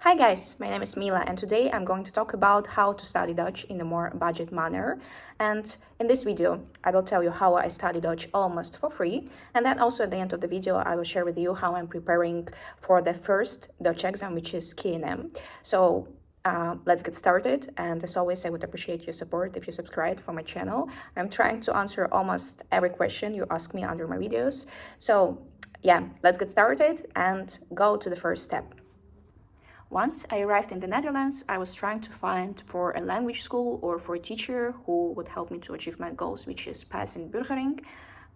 Hi guys, my name is Mila and today I'm going to talk about how to study Dutch in a more budget manner. And in this video, I will tell you how I study Dutch almost for free. And then also at the end of the video, I will share with you how I'm preparing for the first Dutch exam, which is KNM. So let's get started. And as always, I would appreciate your support if you subscribe for my channel. I'm trying to answer almost every question you ask me under my videos. So yeah, let's get started and go to the first step. Once I arrived in the Netherlands, I was trying to find for a language school or for a teacher who would help me to achieve my goals, which is pass Inburgering.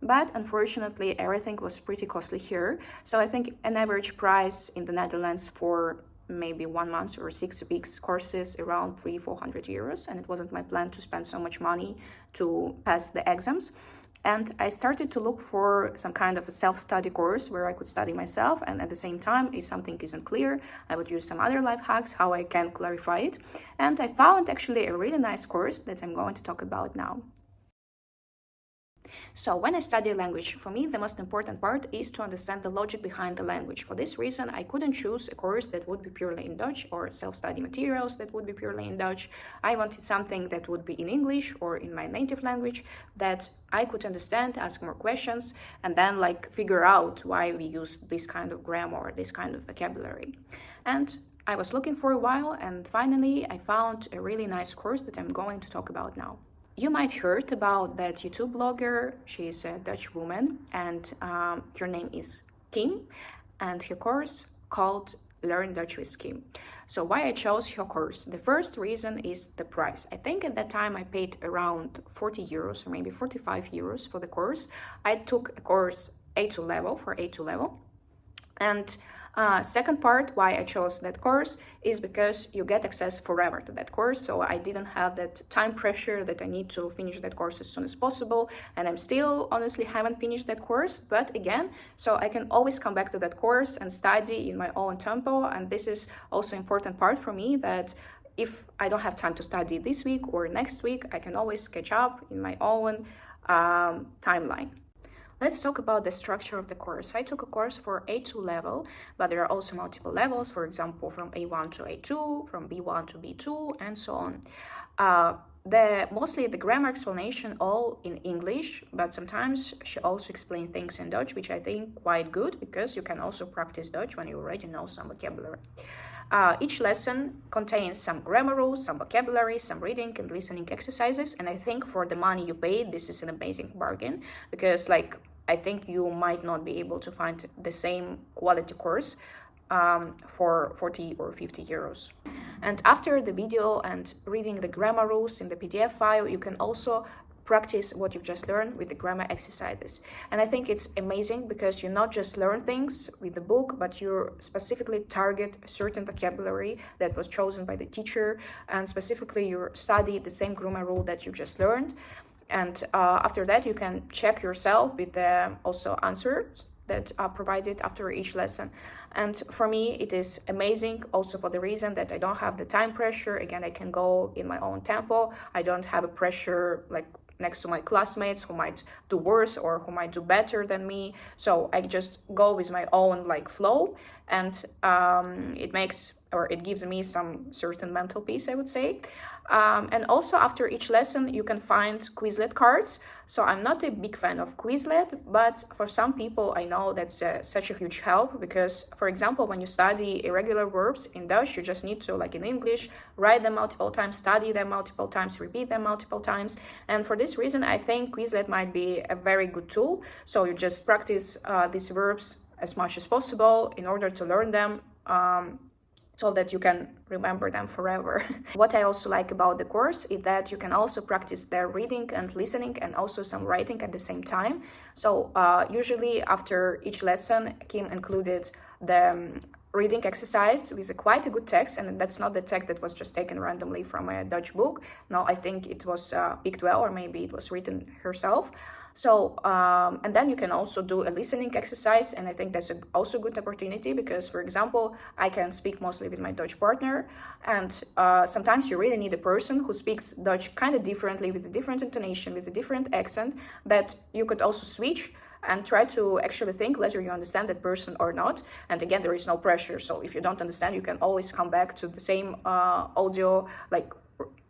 But unfortunately, everything was pretty costly here. So I think an average price in the Netherlands for maybe 1 month or 6 weeks courses around 300-400 euros. And it wasn't my plan to spend so much money to pass the exams. And I started to look for some kind of a self-study course where I could study myself. And at the same time, if something isn't clear, I would use some other life hacks, how I can clarify it. And I found actually a really nice course that I'm going to talk about now. So when I study a language, for me, the most important part is to understand the logic behind the language. For this reason, I couldn't choose a course that would be purely in Dutch or self-study materials that would be purely in Dutch. I wanted something that would be in English or in my native language that I could understand, ask more questions, and then figure out why we use this kind of grammar or this kind of vocabulary. And I was looking for a while, and finally I found a really nice course that I'm going to talk about now. You might heard about that YouTube blogger. She is a Dutch woman and her name is Kim, and her course called Learn Dutch with Kim. So why I chose her course? The first reason is the price. I think at that time I paid around 40 euros or maybe 45 euros for the course. I took a course A2 level. And second part why I chose that course is because you get access forever to that course. So I didn't have that time pressure that I need to finish that course as soon as possible. And I'm still honestly haven't finished that course. But again, so I can always come back to that course and study in my own tempo. And this is also important part for me, that if I don't have time to study this week or next week, I can always catch up in my own timeline. Let's talk about the structure of the course. I took a course for A2 level, but there are also multiple levels, for example, from A1 to A2, from B1 to B2, and so on. Mostly the grammar explanation all in English, but sometimes she also explains things in Dutch, which I think quite good, because you can also practice Dutch when you already know some vocabulary. Each lesson contains some grammar rules, some vocabulary, some reading and listening exercises, and I think for the money you pay, this is an amazing bargain, because I think you might not be able to find the same quality course for 40 or 50 euros. And after the video and reading the grammar rules in the PDF file, you can also practice what you've just learned with the grammar exercises. And I think it's amazing because you not just learn things with the book, but you specifically target a certain vocabulary that was chosen by the teacher, and specifically you study the same grammar rule that you just learned. And after that, you can check yourself with the also answers that are provided after each lesson. And for me, it is amazing also for the reason that I don't have the time pressure. Again, I can go in my own tempo. I don't have a pressure next to my classmates who might do worse or who might do better than me. So I just go with my own flow, and it gives me some certain mental peace, I would say. And also after each lesson, you can find Quizlet cards. So I'm not a big fan of Quizlet, but for some people, I know that's such a huge help, because, for example, when you study irregular verbs in Dutch, you just need to, like in English, write them multiple times, study them multiple times, repeat them multiple times. And for this reason, I think Quizlet might be a very good tool. So you just practice these verbs as much as possible in order to learn them, so that you can remember them forever. What I also like about the course is that you can also practice their reading and listening and also some writing at the same time. So usually after each lesson, Kim included the reading exercise with quite a good text, and that's not the text that was just taken randomly from a Dutch book. No, I think it was picked well, or maybe it was written herself. So, and then you can also do a listening exercise, and I think that's also a good opportunity because, for example, I can speak mostly with my Dutch partner, and sometimes you really need a person who speaks Dutch kind of differently, with a different intonation, with a different accent, that you could also switch and try to actually think whether you understand that person or not. And again, there is no pressure. So if you don't understand, you can always come back to the same audio, like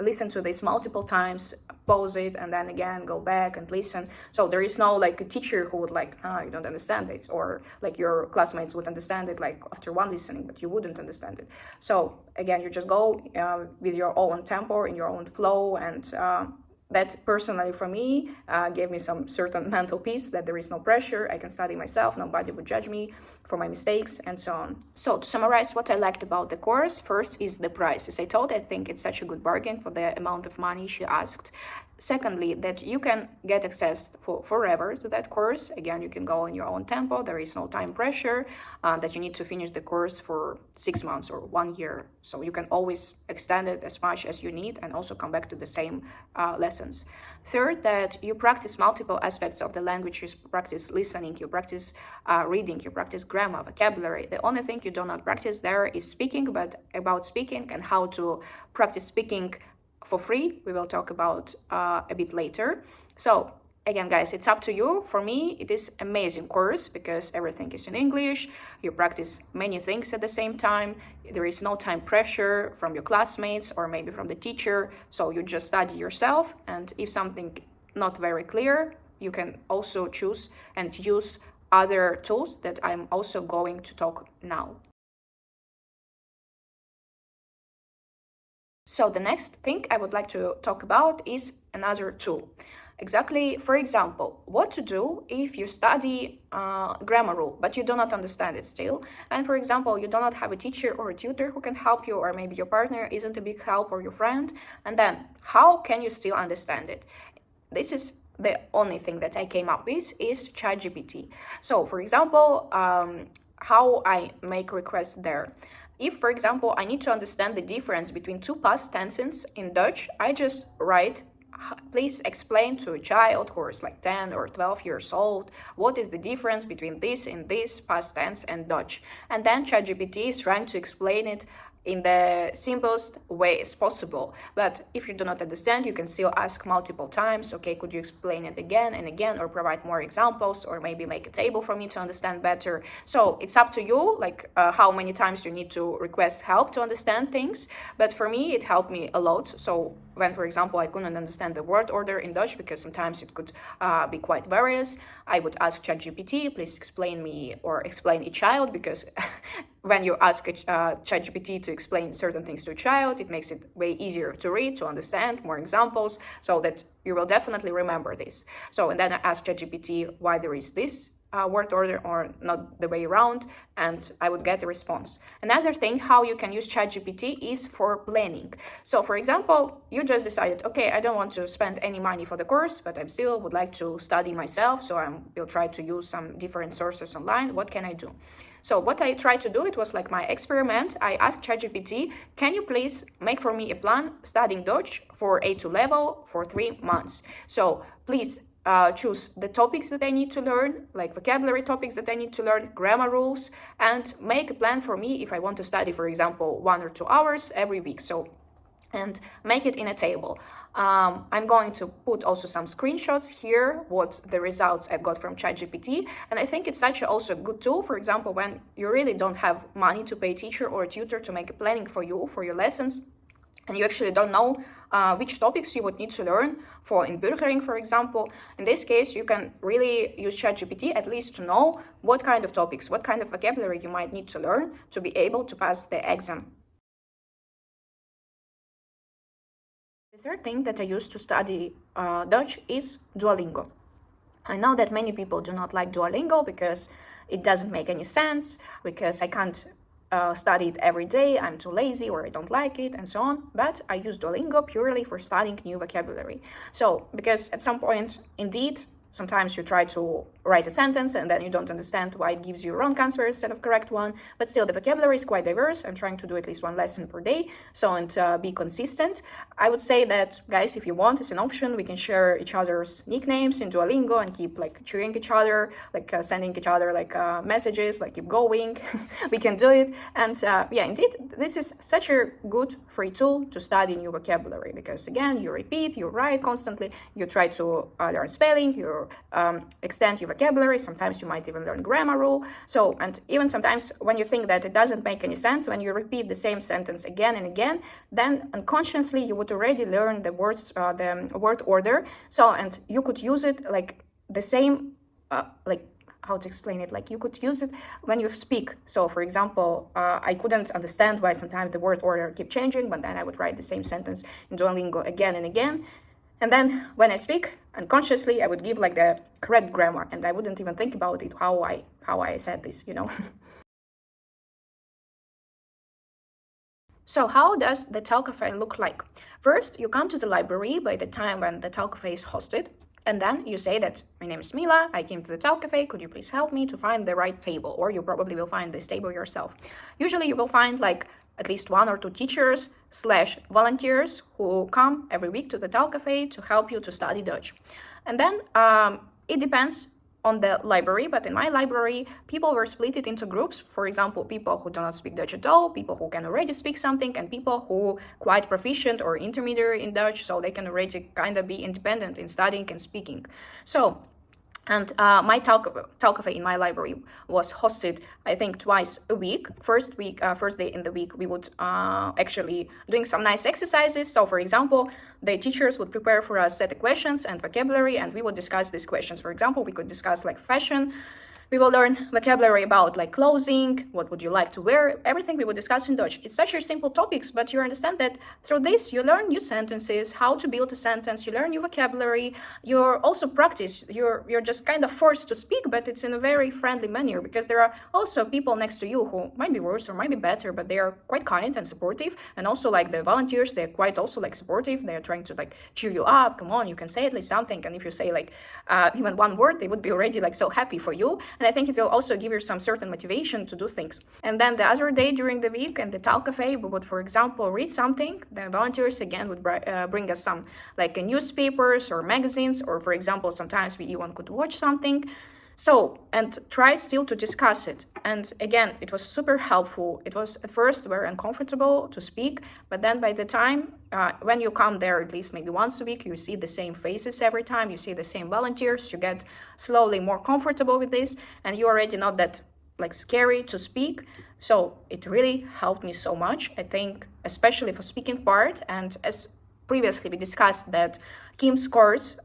listen to this multiple times, pause it, and then again go back and listen. So there is no like a teacher who would like, you don't understand it, or like your classmates would understand it like after one listening, but you wouldn't understand it. So again, you just go with your own tempo, in your own flow, and that personally for me gave me some certain mental peace, that there is no pressure, I can study myself, nobody would judge me for my mistakes, and so on. So to summarize what I liked about the course, first is the price. As I told, I think it's such a good bargain for the amount of money she asked. Secondly, that you can get access for forever to that course. Again, you can go in your own tempo. There is no time pressure that you need to finish the course for 6 months or 1 year. So you can always extend it as much as you need and also come back to the same lessons. Third, that you practice multiple aspects of the language. You practice listening, you practice reading, you practice grammar, vocabulary. The only thing you do not practice there is speaking, but about speaking and how to practice speaking for free, we will talk about a bit later. So again, guys, it's up to you. For me, it is amazing course because everything is in English. You practice many things at the same time. There is no time pressure from your classmates or maybe from the teacher. So you just study yourself. And if something not very clear, you can also choose and use other tools that I'm also going to talk now. So the next thing I would like to talk about is another tool. Exactly, for example, what to do if you study grammar rule, but you do not understand it still. And for example, you do not have a teacher or a tutor who can help you, or maybe your partner isn't a big help, or your friend. And then how can you still understand it? This is the only thing that I came up with is ChatGPT. So for example, how I make requests there. If, for example, I need to understand the difference between two past tenses in Dutch, I just write, please explain to a child who is like 10 or 12 years old, what is the difference between this and this past tense and Dutch. And then ChatGPT is trying to explain it in the simplest way as possible. But if you do not understand, you can still ask multiple times, okay, could you explain it again and again, or provide more examples, or maybe make a table for me to understand better. So it's up to you, like how many times you need to request help to understand things. But for me, it helped me a lot. So when, for example, I couldn't understand the word order in Dutch, because sometimes it could be quite various, I would ask ChatGPT, please explain me, or explain a child, because when you ask ChatGPT to explain certain things to a child, it makes it way easier to read, to understand, more examples, so that you will definitely remember this. So, and then I ask ChatGPT why there is this word order or not the way around, and I would get a response. Another thing how you can use ChatGPT is for planning. So for example, you just decided, okay, I don't want to spend any money for the course, but I still would like to study myself, so I will try to use some different sources online. What can I do? So what I tried to do, it was like my experiment. I asked ChatGPT, can you please make for me a plan studying Dutch for A2 level for 3 months? So please choose the topics that I need to learn, like vocabulary topics that I need to learn, grammar rules, and make a plan for me if I want to study, for example, 1 or 2 hours every week. So, and make it in a table. I'm going to put also some screenshots here, what the results I've got from ChatGPT. And I think it's such also a good tool, for example, when you really don't have money to pay a teacher or a tutor to make a planning for you, for your lessons, and you actually don't know which topics you would need to learn for Inburgering, for example. In this case, you can really use ChatGPT at least to know what kind of topics, what kind of vocabulary you might need to learn to be able to pass the exam. The third thing that I use to study Dutch is Duolingo. I know that many people do not like Duolingo because it doesn't make any sense, because I can't study it every day, I'm too lazy, or I don't like it, and so on. But I use Duolingo purely for studying new vocabulary. So, because at some point, indeed, sometimes you try to write a sentence and then you don't understand why it gives you a wrong answer instead of correct one. But still, the vocabulary is quite diverse. I'm trying to do at least 1 lesson per day, so, and be consistent. I would say that, guys, if you want, it's an option. We can share each other's nicknames in Duolingo and keep like cheering each other, like sending each other like messages, like keep going. We can do it. And yeah, indeed, this is such a good free tool to study new vocabulary, because again, you repeat, you write constantly, you try to learn spelling, you extend your vocabulary. Sometimes you might even learn grammar rule. So, and even sometimes when you think that it doesn't make any sense, when you repeat the same sentence again and again, then unconsciously you would already learn the words, the word order. So, and you could use it like the same, like, how to explain it, like you could use it when you speak. So for example, I couldn't understand why sometimes the word order keep changing, but then I would write the same sentence in Duolingo again and again, and then when I speak unconsciously, I would give like the correct grammar, and I wouldn't even think about it, how I said this, you know. So how does the Tal Cafe look like? First, you come to the library by the time when the Tal Cafe is hosted, and then you say that, my name is Mila, I came to the Tal Cafe, could you please help me to find the right table? Or you probably will find this table yourself. Usually you will find like at least 1 or 2 teachers / volunteers who come every week to the Tal Cafe to help you to study Dutch. And then it depends on the library, but in my library, people were split it into groups. For example, people who do not speak Dutch at all, people who can already speak something, and people who quite proficient or intermediate in Dutch, so they can already kind of be independent in studying and speaking. So, and my Tal Cafe in my library was hosted, I think, twice a week. First day in the week, we would actually doing some nice exercises. So, for example, the teachers would prepare for us set of questions and vocabulary, and we would discuss these questions. For example, we could discuss like fashion. We will learn vocabulary about like clothing, what would you like to wear, everything we would discuss in Dutch. It's such a simple topics, but you understand that through this you learn new sentences, how to build a sentence, you learn new vocabulary, you're also practice, you're just kind of forced to speak, but it's in a very friendly manner, because there are also people next to you who might be worse or might be better, but they are quite kind and supportive. And also like the volunteers, they're quite also like supportive, they're trying to like cheer you up, come on, you can say at least something. And if you say like even one word, they would be already like so happy for you. And I think it will also give you some certain motivation to do things. And then the other day during the week in the Tal Cafe, we would, for example, read something. The volunteers again would bring us some like newspapers or magazines, or for example, sometimes we even could watch something. So, and try still to discuss it. And again, it was super helpful. It was at first very uncomfortable to speak, but then by the time, when you come there at least maybe once a week, you see the same faces every time, you see the same volunteers, you get slowly more comfortable with this, and you're already not that like scary to speak. So it really helped me so much, I think, especially for speaking part. And as previously we discussed that Kim's course,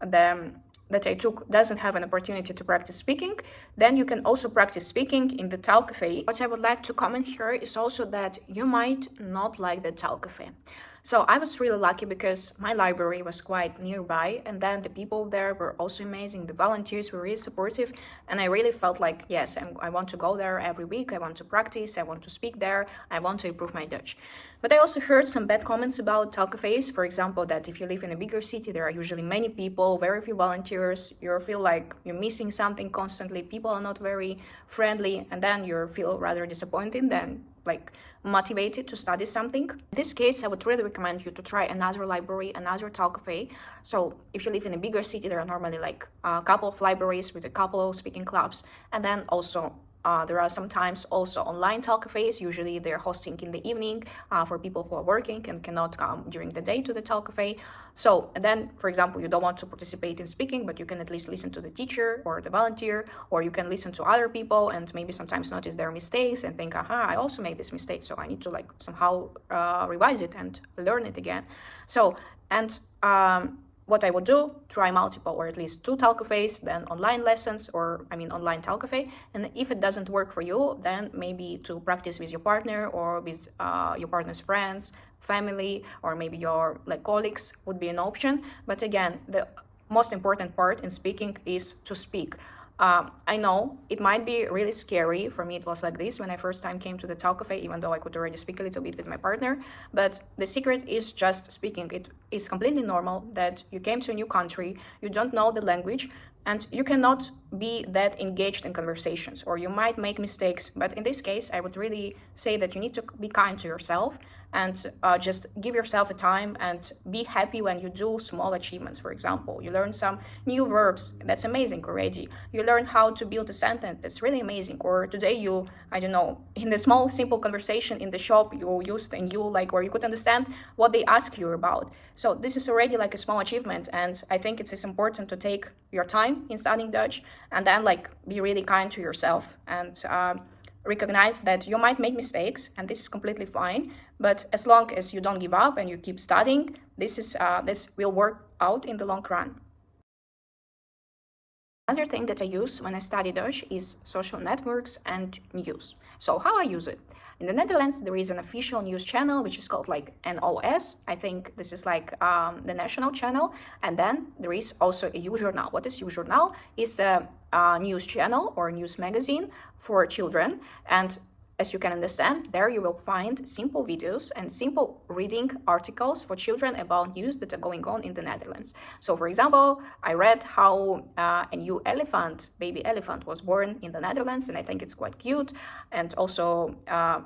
that I took doesn't have an opportunity to practice speaking, then you can also practice speaking in the Tal Cafe. What I would like to comment here is also that you might not like the Tal Cafe. So I was really lucky because my library was quite nearby, and then the people there were also amazing. The volunteers were really supportive, and I really felt like, yes, I want to go there every week. I want to practice, I want to speak there, I want to improve my Dutch. But I also heard some bad comments about Tal Cafes. For example, that if you live in a bigger city, there are usually many people, very few volunteers. You feel like you're missing something constantly. People are not very friendly, and then you feel rather disappointed than like motivated to study something. In this case, I would really recommend you to try another library, another Tal Cafe. So if you live in a bigger city, there are normally like a couple of libraries with a couple of speaking clubs, and then also there are sometimes also online Tal Cafes. Usually they're hosting in the evening for people who are working and cannot come during the day to the Tal Cafe. So and then, for example, you don't want to participate in speaking, but you can at least listen to the teacher or the volunteer, or you can listen to other people and maybe sometimes notice their mistakes and think, aha, I also made this mistake, so I need to like somehow revise it and learn it again. So, and what I would do, try multiple or at least 2 Tal Cafes, then online lessons, or online Tal Cafe. And if it doesn't work for you, then maybe to practice with your partner or with your partner's friends, family, or maybe your like colleagues would be an option. But again, the most important part in speaking is to speak. I know it might be really scary. For me, it was like this when I first time came to the Tal Cafe, even though I could already speak a little bit with my partner. But the secret is just speaking. It is completely normal that you came to a new country, you don't know the language. and you cannot be that engaged in conversations, or you might make mistakes. But in this case, I would really say that you need to be kind to yourself and just give yourself a time and be happy when you do small achievements. For example, you learn some new verbs, that's amazing already. You learn how to build a sentence, that's really amazing. Or today you, I don't know, in the small simple conversation in the shop, you used a new, like, or you could understand what they ask you about. So this is already like a small achievement, and I think it is important to take your time in studying Dutch, and then like be really kind to yourself, and recognize that you might make mistakes, and this is completely fine. But as long as you don't give up and you keep studying, this will work out in the long run. Another thing that I use when I study Dutch is social networks and news. So how I use it? In the Netherlands, there is an official news channel which is called like NOS. I think this is like the national channel. And then there is also a uJournaal. What is uJournaal? It's the news channel or news magazine for children. And as you can understand, there you will find simple videos and simple reading articles for children about news that are going on in the Netherlands. So, for example, I read how a new baby elephant was born in the Netherlands, and I think it's quite cute. And also,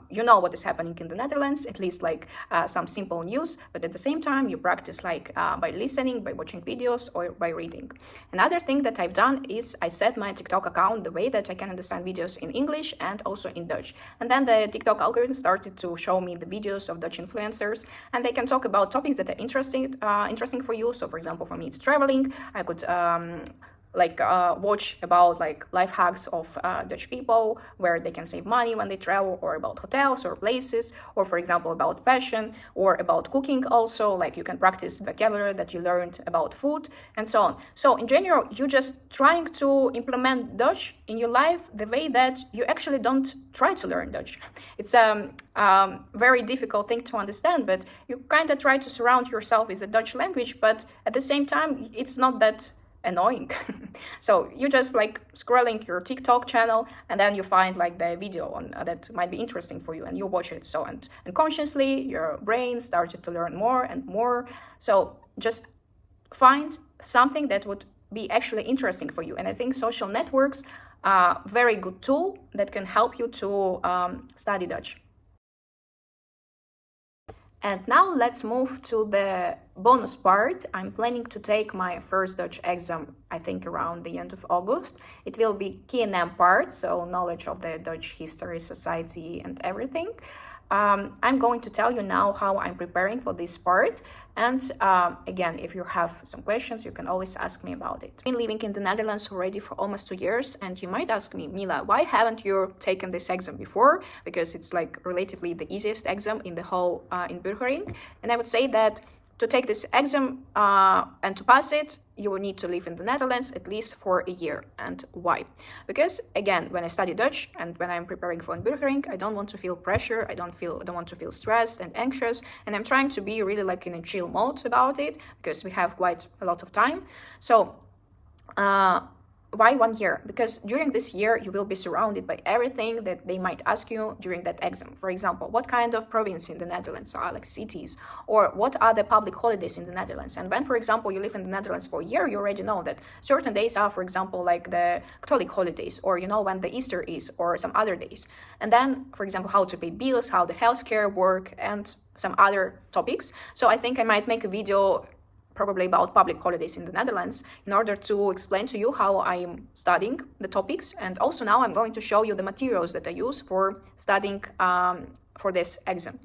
you know what is happening in the Netherlands, at least like some simple news, but at the same time, you practice like by listening, by watching videos, or by reading. Another thing that I've done is I set my TikTok account the way that I can understand videos in English and also in Dutch. And then the TikTok algorithm started to show me the videos of Dutch influencers, and they can talk about topics that are interesting for you. So, for example, for me, it's traveling. I could watch about like life hacks of Dutch people, where they can save money when they travel, or about hotels or places, or for example about fashion, or about cooking also, like you can practice vocabulary that you learned about food and so on. So in general, you're just trying to implement Dutch in your life the way that you actually don't try to learn Dutch. It's a very difficult thing to understand, but you kind of try to surround yourself with the Dutch language, but at the same time it's not that annoying. So you just like scrolling your TikTok channel, and then you find like the video on that might be interesting for you, and you watch it. So and consciously your brain started to learn more and more. So just find something that would be actually interesting for you. And I think social networks are a very good tool that can help you to study Dutch. And now let's move to the bonus part. I'm planning to take my first Dutch exam, I think around the end of August. It will be K&M part, so knowledge of the Dutch history, society, and everything. I'm going to tell you now how I'm preparing for this part. And again, if you have some questions, you can always ask me about it. I've been living in the Netherlands already for almost 2 years, and you might ask me, Mila, why haven't you taken this exam before? Because it's like relatively the easiest exam in the whole Inburgering. And I would say that to take this exam and to pass it, you will need to live in the Netherlands at least for a year. And why? Because again, when I study Dutch and when I'm preparing for Inburgering, I don't want to feel pressure. I don't want to feel stressed and anxious. And I'm trying to be really like in a chill mode about it, because we have quite a lot of time. So why 1 year? Because during this year, you will be surrounded by everything that they might ask you during that exam. For example, what kind of province in the Netherlands are like cities, or what are the public holidays in the Netherlands? And when, for example, you live in the Netherlands for a year, you already know that certain days are, for example, like the Catholic holidays, or you know when the Easter is, or some other days. And then, for example, how to pay bills, how the healthcare work, and some other topics. So I think I might make a video probably about public holidays in the Netherlands in order to explain to you how I am studying the topics. And also now I'm going to show you the materials that I use for studying for this exam.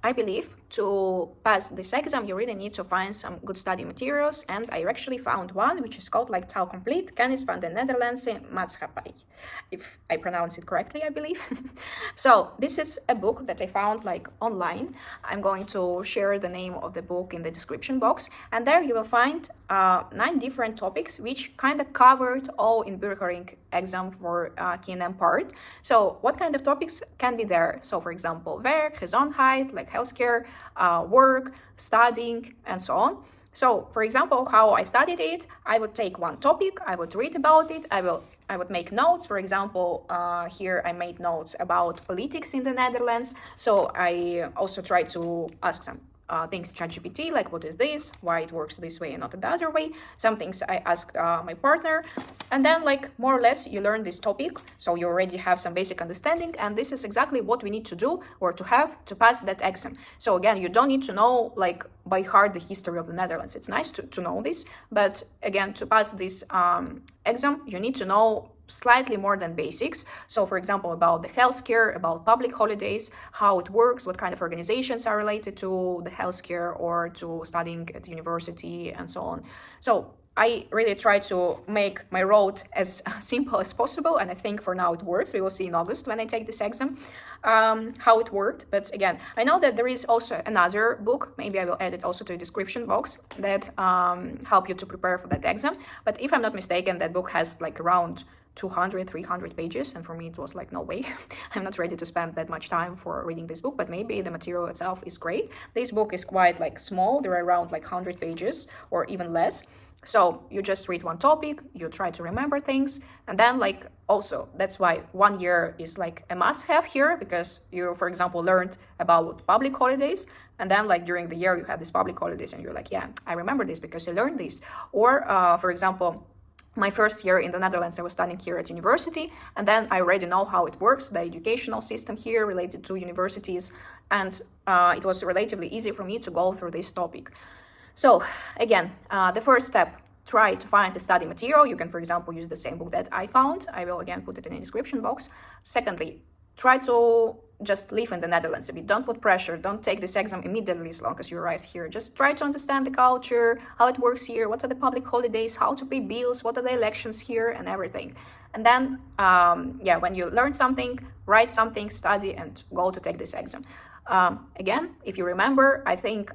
I believe to pass this exam, you really need to find some good study materials, and I actually found one which is called like Taal Complete, Kennis van de Nederlandse Maatschappij, if I pronounce it correctly, I believe. So this is a book that I found like online. I'm going to share the name of the book in the description box, and there you will find 9 different topics which kind of covered all Inburgering exam for K&M part. So what kind of topics can be there? So for example, werk, gezondheid, like healthcare, work, studying, and so on. So for example, how I studied it, I would take one topic, I would read about it, I would make notes. For example, here I made notes about politics in the Netherlands. So I also try to ask some things ChatGPT, like what is this, why it works this way and not the other way. Some things I asked my partner, and then like more or less you learn this topic, so you already have some basic understanding, and this is exactly what we need to do or to have to pass that exam. So again, you don't need to know like by heart the history of the Netherlands. It's nice to know this, but again, to pass this exam, you need to know slightly more than basics. So for example, about the healthcare, about public holidays, how it works, what kind of organizations are related to the healthcare or to studying at university and so on. So I really try to make my road as simple as possible, and I think for now it works. We will see in August when I take this exam how it worked. But again, I know that there is also another book, maybe I will add it also to the description box, that help you to prepare for that exam. But if I'm not mistaken, that book has like around 200, 300 pages, and for me it was like, no way, I'm not ready to spend that much time for reading this book, but maybe the material itself is great. This book is quite like small, there are around like 100 pages or even less. So you just read one topic, you try to remember things, and then like also that's why 1 year is like a must-have here, because you, for example, learned about public holidays, and then like during the year you have these public holidays and you're like, yeah, I remember this because I learned this. Or for example, my first year in the Netherlands, I was studying here at university, and then I already know how it works, the educational system here related to universities, and it was relatively easy for me to go through this topic. So again, the first step, try to find the study material. You can, for example, use the same book that I found. I will again put it in the description box. Secondly, try to just live in the Netherlands a bit. Don't put pressure. Don't take this exam immediately as long as you arrive here. Just try to understand the culture, how it works here, what are the public holidays, how to pay bills, what are the elections here, and everything. And then, yeah, when you learn something, write something, study, and go to take this exam. Again, if you remember, I think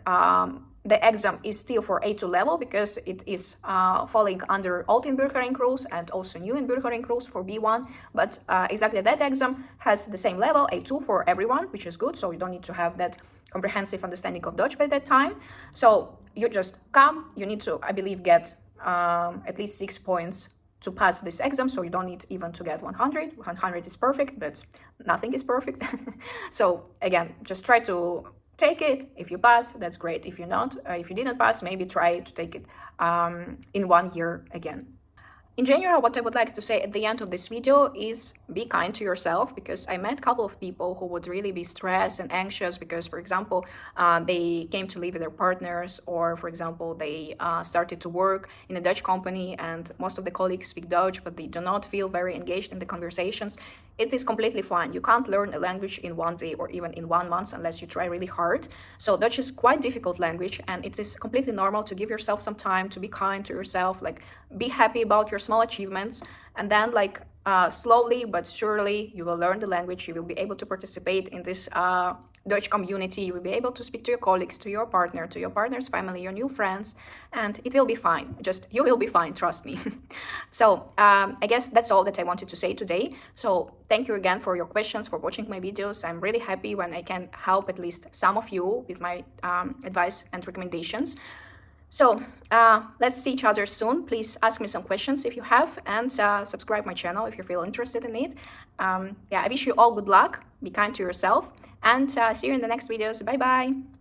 the exam is still for A2 level because it is falling under old Inburgering rules and also new Inburgering rules for B1. But exactly that exam has the same level, A2 for everyone, which is good. So you don't need to have that comprehensive understanding of Dutch by that time. So you just come, you need to, I believe, get at least 6 points to pass this exam. So you don't need even to get 100. 100 is perfect, but nothing is perfect. So again, just try to take it. If you pass, that's great. If you not, if you didn't pass, maybe try to take it in 1 year again. In general, what I would like to say at the end of this video is be kind to yourself, because I met a couple of people who would really be stressed and anxious because, for example, they came to live with their partners, or, for example, they started to work in a Dutch company and most of the colleagues speak Dutch, but they do not feel very engaged in the conversations. It is completely fine. You can't learn a language in 1 day or even in 1 month unless you try really hard. So Dutch is quite difficult language, and it is completely normal to give yourself some time, to be kind to yourself, like be happy about your small achievements, and then like slowly but surely you will learn the language. You will be able to participate in this Dutch community. You will be able to speak to your colleagues, to your partner, to your partner's family, your new friends, and it will be fine. Just, you will be fine, trust me. So I guess that's all that I wanted to say today. So thank you again for your questions, for watching my videos. I'm really happy when I can help at least some of you with my advice and recommendations. So let's see each other soon. Please ask me some questions if you have, and subscribe my channel if you feel interested in it. Yeah, I wish you all good luck. Be kind to yourself, and see you in the next videos. Bye bye.